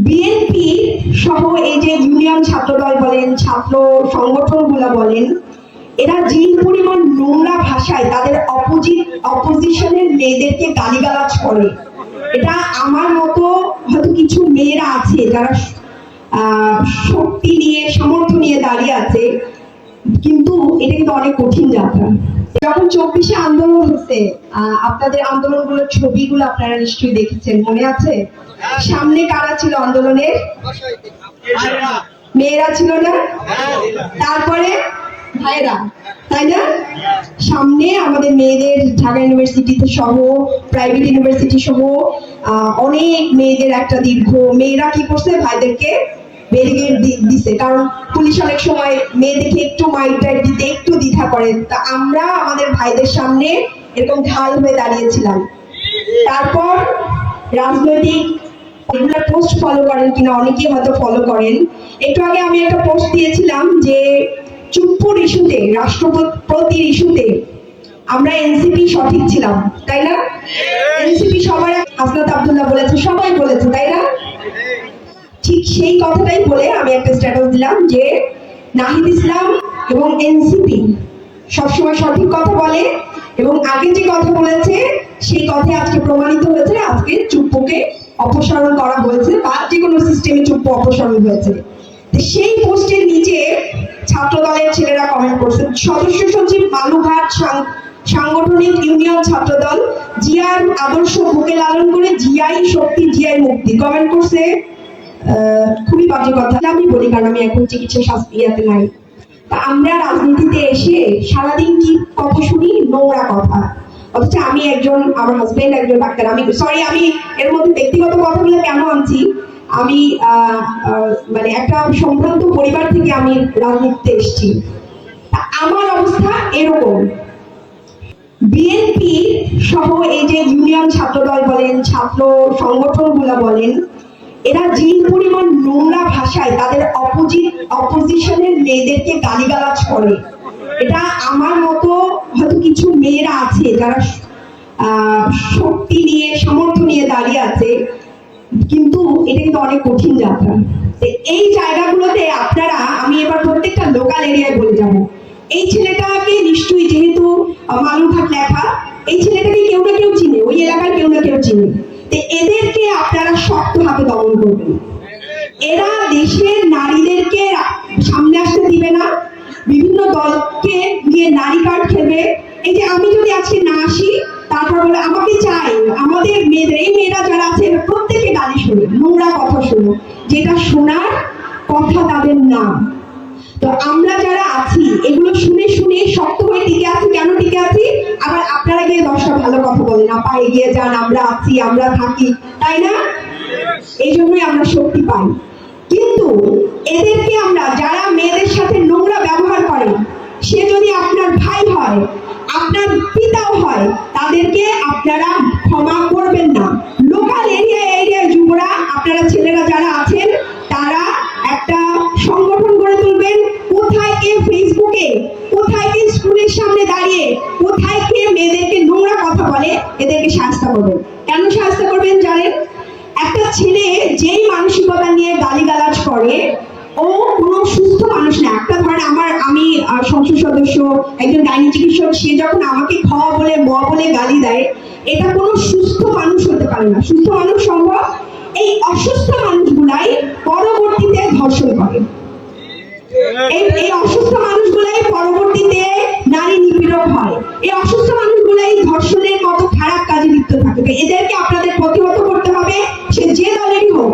BNP সহ এই যে ইউনিয়ন ছাত্রদল বলেন, ছাত্র সংগঠনগুলো বলেন, এরা যে পরিমাণ নোংরা ভাষায় তাদের অপোজিশনের মেয়েদেরকে গালিগালাজ করে, এটা আমার মতো হয়তো কিছু মেয়েরা আছে যারা শক্তি নিয়ে সামর্থ্য নিয়ে দাঁড়িয়ে আছে, কিন্তু এটা কিন্তু অনেক কঠিন যাত্রা। যখন 24-এ আন্দোলন হচ্ছে, আপনাদের আন্দোলনগুলোর ছবিগুলো আপনারা নিশ্চয়ই দেখেছেন, মনে আছে? সামনে কারা ছিল আন্দোলনের? মেয়েরা ছিল না? তারপরে ভাইরা, তাই না? সামনে আমাদের মেয়েদের ঢাকা ইউনিভার্সিটিতে সহ প্রাইভেট ইউনিভার্সিটি সহ অনেক মেয়েদের একটা দীর্ঘ, মেয়েরা কি করছে, ভাইদেরকে ব্যারিকেড দিছে, কারণ পুলিশ অনেক সময় মেয়েদেরকে একটু মাইটাইট দিতে একটু দ্বিধা করে। তা আমরা আমাদের ভাইদের সামনে এরকম ঢাল হয়ে দাঁড়িয়েছিলাম। তারপর রাজনৈতিক রেগুলার পোস্ট ফলো করেন কিনা, অনেকেই হয়তো ফলো করেন। একটু আগে আমি একটা পোস্ট দিয়েছিলাম যে চুপ্পুর ইস্যুতে, রাষ্ট্রপতির ইস্যুতে আমরা এনসিপি সঠিক ছিলাম, তাই না? এনসিপি সবার, হাসনাত আব্দুল্লাহ বলেছে, সবাই বলেছে, তাই না? ঠিক সেই কথাটাই বলে আমি একটা স্ট্যাটাস দিলাম যে নাহিদ ইসলাম এবং এনসিপি সবসময় সঠিক কথা বলে, এবং আগে যে কথা বলেছে সেই কথাই আজকে প্রমাণিত হয়েছে। আজকে চুপ্পুকে অপসারণ করা হয়েছে, বা যে কোনো সিস্টেমে চুপ্পু অপসারণ হয়েছে। সেই পোস্টের নিচে ছাত্র দলের ছেলেরা কমেন্ট করছে, সদস্য সচিব বালুঘাট সাংগঠনিক ইউনিয়ন ছাত্রদল, জিয়ার আদর্শ বুকে লালন করে জিয়াই শক্তি, জিয়াই মুক্তি। কমেন্ট করছে খুবই বাজে কথা। আমি বলি, কারণ আমি এখন চিকিৎসা শাস্ত্রিয়াতে নাই। তা আমরা রাজনীতিতে এসে সারাদিন কি কথা শুনি, নোংরা কথা। অথচ আমি একজন, আমার হাজবেন্ড একজন ডাক্তার। আমি সরি, আমি এর মধ্যে ব্যক্তিগত কথাগুলো কেন আনছি, আমি মানে একটা সম্ভ্রান্ত পরিবার থেকে আমি রাজনীতিতে এসেছি। আমার অবস্থা এরকম। বিএনপি সহ এই যে ইউনিয়ন ছাত্রদল বলেন, ছাত্র সংগঠনগুলো বলেন, এরা যে পরিমাণ নোংরা ভাষায় তাদের অপোজিশনের মেয়েদেরকে গালিগালাজ করে, এটা আমার মতো হয়তো কিছু মেয়েরা আছে যারা শক্তি নিয়ে সামর্থ্য নিয়ে দাঁড়িয়ে আছে, কিন্তু এটা কিন্তু অনেক কঠিন যাত্রা। এই জায়গাগুলোতে আপনারা, আমি এবার প্রত্যেকটা লোকাল এরিয়ায় বলে যাব, এই ছেলেটাকে নিশ্চয়ই, যেহেতু বালুঘাট লেখা, এই ছেলেটাকে কেউ না কেউ চিনে, ওই এলাকায় কেউ না কেউ চিনে। এদেরকে আপনারা শক্ত হাতে দমন করবেন। এরা দেশের নারীদেরকে সামনে আসতে দিবে না, বিভিন্ন দলকে নিয়ে নারী কার্ড খেলবে। এই যে আমি যদি আজকে না আসি, তারপর বলে আমাকে চাই, আমাদের মেয়েদের, এই মেয়েরা যারা আছে প্রত্যেকে গালি শোনে, নোংরা কথা শোনো, যেটা শোনার কথা তাদের না। তো আমরা যারা আছি এগুলো শুনে শুনে শক্ত হয়ে টিকে আছি। কেন টিকে আছি? আবার আপনারা গিয়ে 10টা ভালো কথা বলেন, আপা এগিয়ে যান, আমরা আছি, আমরা থাকি, তাই না? এই জন্যই আমরা শক্তি পাই। কিন্তু এদেরকে আমরা, যারা মেয়েদের সাথে নোংরা ব্যবহার করে, সে যদি আপনার ভাই হয়, আপনার পিতাও হয়, তাদেরকে আপনারা ক্ষমা করবেন না। লোকাল এরিয়ায় যুবরা, আপনারা ছেলেরা যারা আছেন, তারা একটা সংগঠন গড়ে তুলবেন। কোথায় কে ফেসবুকে, কোথায় কে স্কুলের সামনে দাঁড়িয়ে, কোথায় কে মেয়েদেরকে নোংরা কথা বলে, এদেরকে শাস্তি করবেন। কেন শাস্তি করবেন জানেন? একটা ছেলে যেই মানসিকতা নিয়ে গালিগালাজ করে, ও কোনো সুস্থ মানুষ না। একটা ধরেন আমি সংসদ সদস্য, একজন গাইনি চিকিৎসক, সে যখন আমাকে খাওয়া বলে, ম বলে গালি দেয়, এটা কোনো সুস্থ মানুষ হতে পারে না। সুস্থ মানুষ সম্ভব, এই অসুস্থ মানুষগুলাই পরবর্তীতে ধর্ষণ করে। এই অসুস্থ মানুষগুলাই পরবর্তীতে নারী নিপীড়ন হয়। এই অসুস্থ মানুষগুলাই ধর্ষণের মতো খারাপ কাজে লিপ্ত থাকে। এদেরকে আপনাদের প্রতিহত করতে হবে, সে যে দলেরই হোক,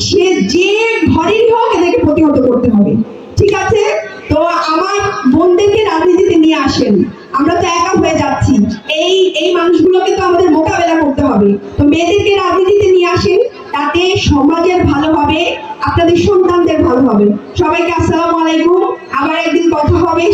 সে যে ঘরেরই হোক, এদেরকে প্রতিহত করতে হবে। ঠিক আছে? তো আমার বোনদেরকে রাজনীতিতে নিয়ে আসেন। আমরা তো একা হয়ে যাচ্ছি, এই মানুষগুলোকে তো আমাদের মোকাবেলা করতে হবে। তো মেয়েদেরকে রাজনীতিতে নিয়ে আসেন, তাতে সমাজের ভালো হবে, আপনাদের সন্তানদের ভালো হবে। সবাইকে আসসালামু আলাইকুম। আবার একদিন কথা হবে।